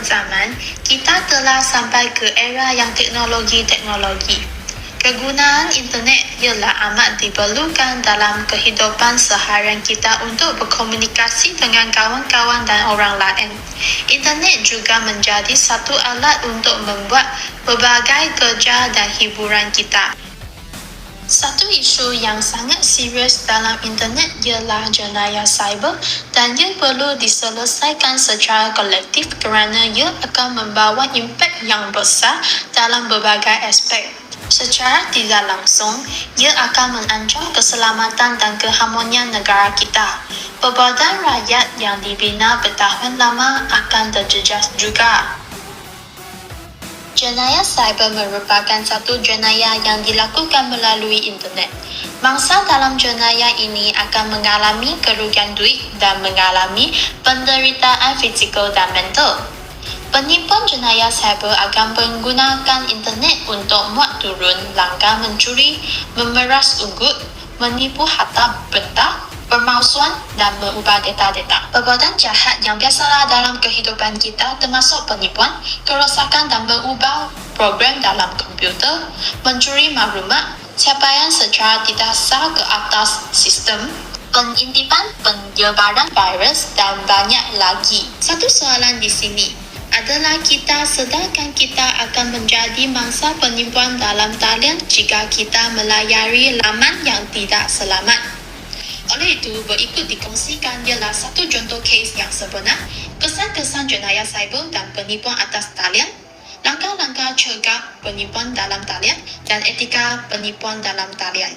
zaman, kita telah sampai ke era yang teknologi. Kegunaan internet ialah amat diperlukan dalam kehidupan seharian kita untuk berkomunikasi dengan kawan-kawan dan orang lain. Internet juga menjadi satu alat untuk membuat berbagai kerja dan hiburan kita. Satu isu yang sangat serius dalam internet ialah jenayah cyber dan ia perlu diselesaikan secara kolektif kerana ia akan membawa impak yang besar dalam berbagai aspek. Secara tidak langsung, ia akan mengancam keselamatan dan keharmonian negara kita. Perbuatan rakyat yang dibina bertahun lama akan terjejas juga. Jenayah cyber merupakan satu jenayah yang dilakukan melalui internet. Mangsa dalam jenayah ini akan mengalami kerugian duit dan mengalami penderitaan fizikal dan mental. Penipuan jenayah cyber akan menggunakan internet untuk muat turun langkah mencuri, memeras ugut, menipu harta benda, pemalsuan dan mengubah data-data. Perbuatan jahat yang biasalah dalam kehidupan kita termasuk penipuan, kerosakan dan mengubah program dalam komputer, mencuri maklumat, capaian secara tidak sah ke atas sistem, pengintipan, penyebaran virus dan banyak lagi. Satu soalan di sini adalah sedangkan kita akan menjadi mangsa penipuan dalam talian jika kita melayari laman yang tidak selamat. Oleh itu, berikut dikongsikan ialah satu contoh kes yang sebenar, kesan-kesan jenayah cyber dan penipuan atas talian, langkah-langkah cegah penipuan dalam talian dan etika penipuan dalam talian.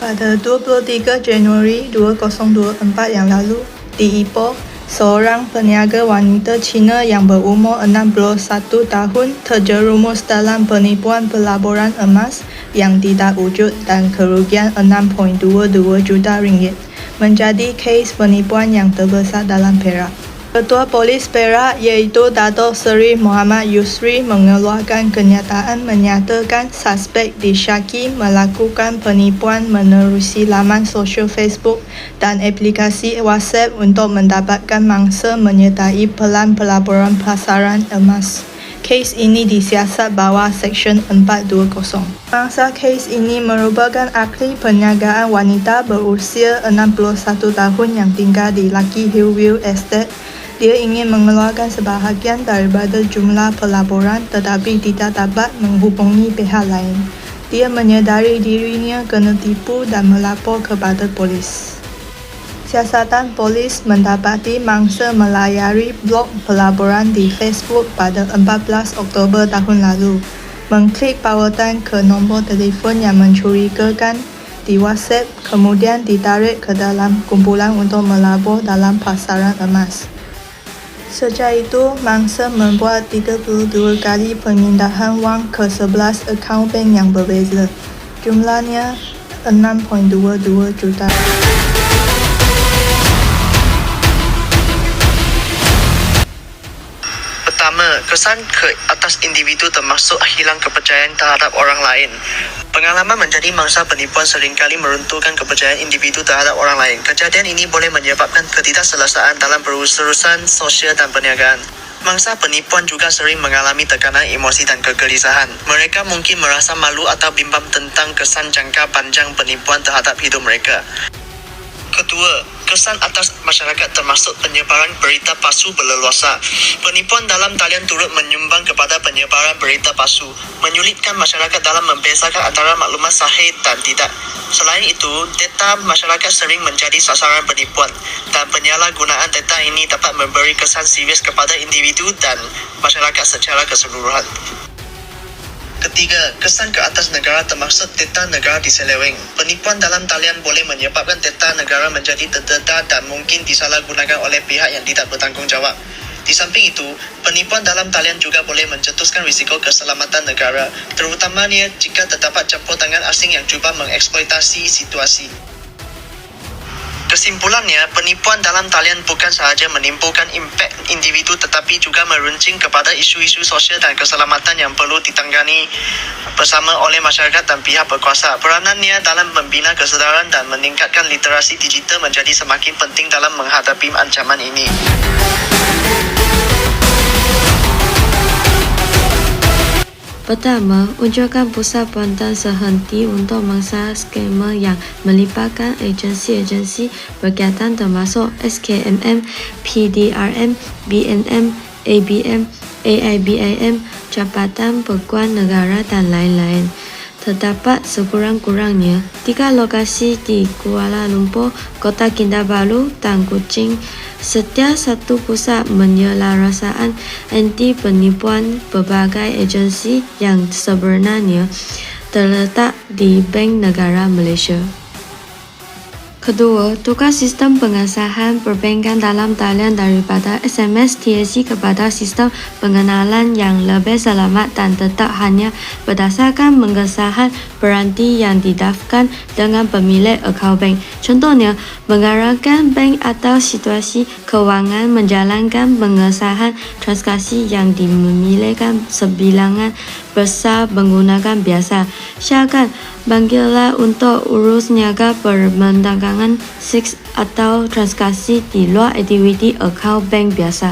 Pada 23 Januari 2024 yang lalu, di Ipoh, seorang peniaga wanita Cina yang berumur 61 tahun terjerumus dalam penipuan pelaburan emas yang tidak wujud dan kerugian 6.22 juta ringgit, menjadi kes penipuan yang terbesar dalam Perak. Ketua Polis Perak iaitu Dato' Seri Muhammad Yusri mengeluarkan kenyataan menyatakan suspek disyaki melakukan penipuan menerusi laman sosial Facebook dan aplikasi WhatsApp untuk mendapatkan mangsa menyertai pelan pelaburan pasaran emas. Kes ini disiasat bawah Seksyen 420. Mangsa kes ini merupakan ahli perniagaan wanita berusia 61 tahun yang tinggal di Lucky Hillview Estate. Dia ingin mengeluarkan sebahagian daripada jumlah pelaburan tetapi tidak dapat menghubungi pihak lain. Dia menyedari dirinya kena tipu dan melapor kepada polis. Siasatan polis mendapati mangsa melayari blog pelaburan di Facebook pada 14 Oktober tahun lalu, mengklik pautan ke nombor telefon yang mencurigakan di WhatsApp, kemudian ditarik ke dalam kumpulan untuk melabur dalam pasaran emas. Sejak itu, mangsa membuat 32 kali pemindahan wang ke 11 akaun bank yang berbeza. Jumlahnya 6.22 juta. Pertama, kesan ke atas individu termasuk hilang kepercayaan terhadap orang lain. Pengalaman menjadi mangsa penipuan seringkali meruntuhkan kepercayaan individu terhadap orang lain. Kejadian ini boleh menyebabkan ketidakselesaan dalam perusahaan sosial dan perniagaan. Mangsa penipuan juga sering mengalami tekanan emosi dan kegelisahan. Mereka mungkin merasa malu atau bimbang tentang kesan jangka panjang penipuan terhadap hidup mereka. Kedua, kesan atas masyarakat termasuk penyebaran berita palsu berleluasa. Penipuan dalam talian turut menyumbang kepada penyebaran berita palsu, menyulitkan masyarakat dalam membezakan antara maklumat sahih dan tidak. Selain itu, data masyarakat sering menjadi sasaran penipuan dan penyalahgunaan data ini dapat memberi kesan serius kepada individu dan masyarakat secara keseluruhan. Ketiga, kesan ke atas negara termasuk data negara diseleweng. Penipuan dalam talian boleh menyebabkan data negara menjadi terdedah dan mungkin disalahgunakan oleh pihak yang tidak bertanggungjawab. Di samping itu, penipuan dalam talian juga boleh mencetuskan risiko keselamatan negara, terutamanya jika terdapat campur tangan asing yang cuba mengeksploitasi situasi. Kesimpulannya, penipuan dalam talian bukan sahaja menimbulkan impak individu tetapi juga meruncing kepada isu-isu sosial dan keselamatan yang perlu ditangani bersama oleh masyarakat dan pihak berkuasa. Peranannya dalam membina kesedaran dan meningkatkan literasi digital menjadi semakin penting dalam menghadapi ancaman ini. Pertama, unjukkan pusat bantuan sehenti untuk mangsa skema yang melibatkan agensi-agensi berkaitan termasuk SKMM, PDRM, BNM, ABM, AIBIM, Jabatan Peguam Negara dan lain-lain. Terdapat sekurang-kurangnya 3 lokasi di Kuala Lumpur, Kota Kinabalu dan Kuching. Setiap satu pusat penyelarasaan anti penipuan berbagai agensi yang sebenarnya terletak di Bank Negara Malaysia. Kedua, tukar sistem pengesahan perbankan dalam talian daripada SMS TSC kepada sistem pengenalan yang lebih selamat dan tetap hanya berdasarkan pengesahan peranti yang didaftarkan dengan pemilik akaun bank. Contohnya, mengarahkan bank atau situasi kewangan menjalankan pengesahan transaksi yang dimiliki sebilangan besar menggunakan biasa. Silakan panggilan untuk urus niaga perdagangan SIX atau transaksi di luar aktiviti akaun bank biasa.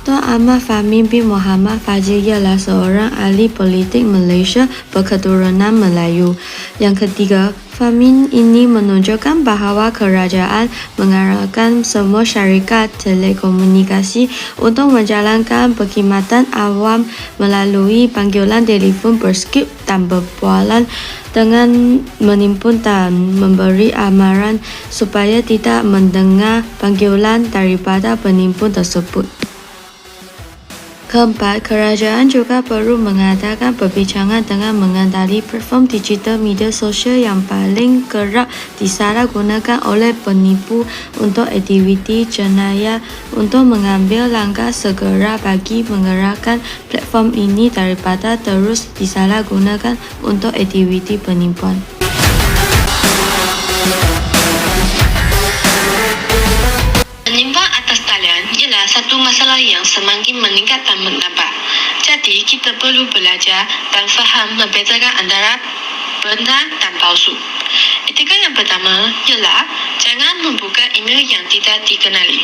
Tuan Ahmad Fahmi bin Muhammad Fajil ialah seorang ahli politik Malaysia berketurunan Melayu. Yang ketiga, Fahmi ini menunjukkan bahawa kerajaan mengarahkan semua syarikat telekomunikasi untuk menjalankan perkhidmatan awam melalui panggilan telefon berskip dan berbualan dengan menipu dan memberi amaran supaya tidak mendengar panggilan daripada penipu tersebut. Keempat, kerajaan juga perlu mengadakan perbincangan dengan mengendali platform digital media sosial yang paling kerap disalahgunakan oleh penipu untuk aktiviti jenayah untuk mengambil langkah segera bagi mengerahkan platform ini daripada terus disalahgunakan untuk aktiviti penipuan. Penipuan atas talian ialah satu masalah yang semakin meningkat dan menambah. Jadi, kita perlu belajar dan faham membedakan antara benar dan palsu. Etika yang pertama ialah jangan membuka email yang tidak dikenali.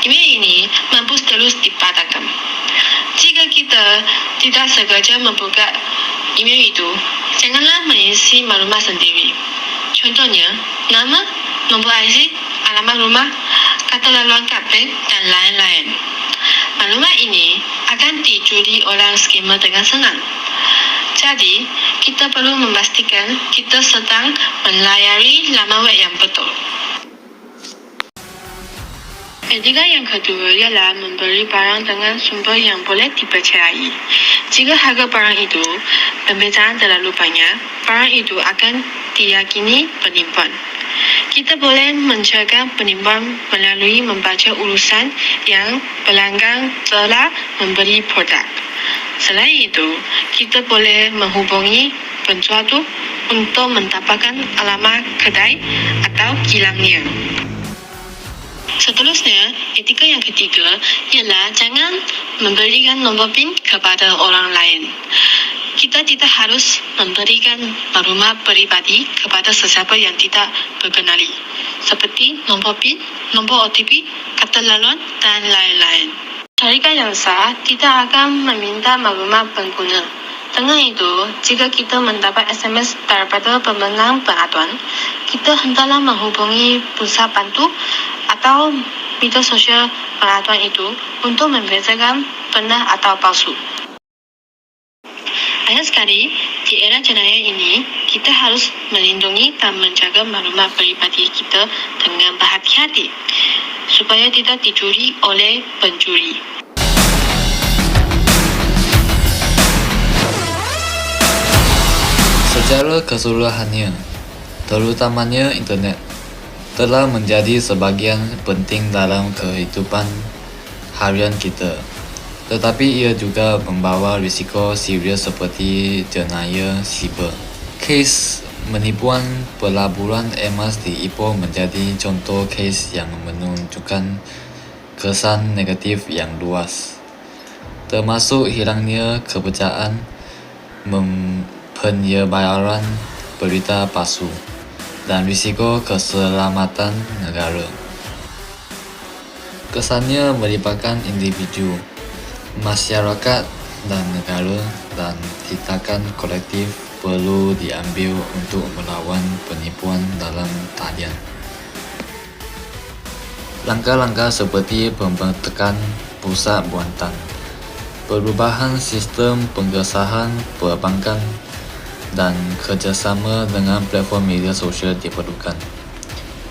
Email ini mampu terus dipadamkan. Jika kita tidak sengaja membuka email itu, janganlah mengisi maklumat sendiri. Contohnya, nama, nombor IC, alamat rumah, kata laluan kad bank dan lain-lain. Maklumat ini akan dicuri orang skema dengan senang. Jadi, kita perlu memastikan kita sedang melayari laman web yang betul. Etika yang kedua ialah membeli barang dengan sumber yang boleh dipercayai. Jika harga barang itu pembezaan terlalu banyak, barang itu akan diyakini penipuan. Kita boleh mencegah penipuan melalui membaca urusan yang pelanggan telah membeli produk. Selain itu, kita boleh menghubungi penjual itu untuk mendapatkan alamat kedai atau kilangnya. Seterusnya, etika yang ketiga ialah jangan memberikan nombor PIN kepada orang lain. Kita tidak harus memberikan maklumat peribadi kepada sesiapa yang tidak berkenali, seperti nombor PIN, nombor OTP, kata laluan dan lain-lain. Syarikat yang sah tidak akan meminta maklumat pengguna. Dengan itu, jika kita mendapat SMS daripada pemenang pengaduan, kita hendaklah menghubungi pusat bantu atau media sosial pengaduan itu untuk membedakan benar atau palsu. Akhir sekali, di era jenayah ini, kita harus melindungi dan menjaga maklumat peribadi kita dengan berhati-hati supaya tidak dicuri oleh pencuri. Secara keseluruhannya, terutamanya internet, telah menjadi sebahagian penting dalam kehidupan harian kita. Tetapi ia juga membawa risiko serius seperti jenayah siber. Kes Penipuan pelaburan emas di Ipoh menjadi contoh kes yang menunjukkan kesan negatif yang luas, termasuk hilangnya kepercayaan, penyebaran berita palsu, dan risiko keselamatan negara. Kesannya melibatkan individu, masyarakat, dan negara, dan tindakan kolektif perlu diambil untuk melawan penipuan dalam talian. Langkah-langkah seperti pembentukan pusat buantan, perubahan sistem pengesahan perbankan, dan kerjasama dengan platform media sosial diperlukan.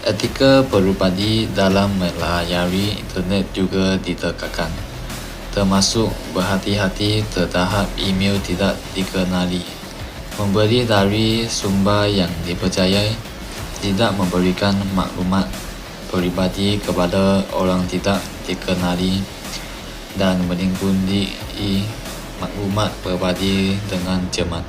Etika perubadi dalam melayari internet juga ditekankan, termasuk berhati-hati terhadap email tidak dikenali, memberi dari sumber yang dipercayai, tidak memberikan maklumat peribadi kepada orang tidak dikenali, dan melindungi maklumat peribadi dengan cermat.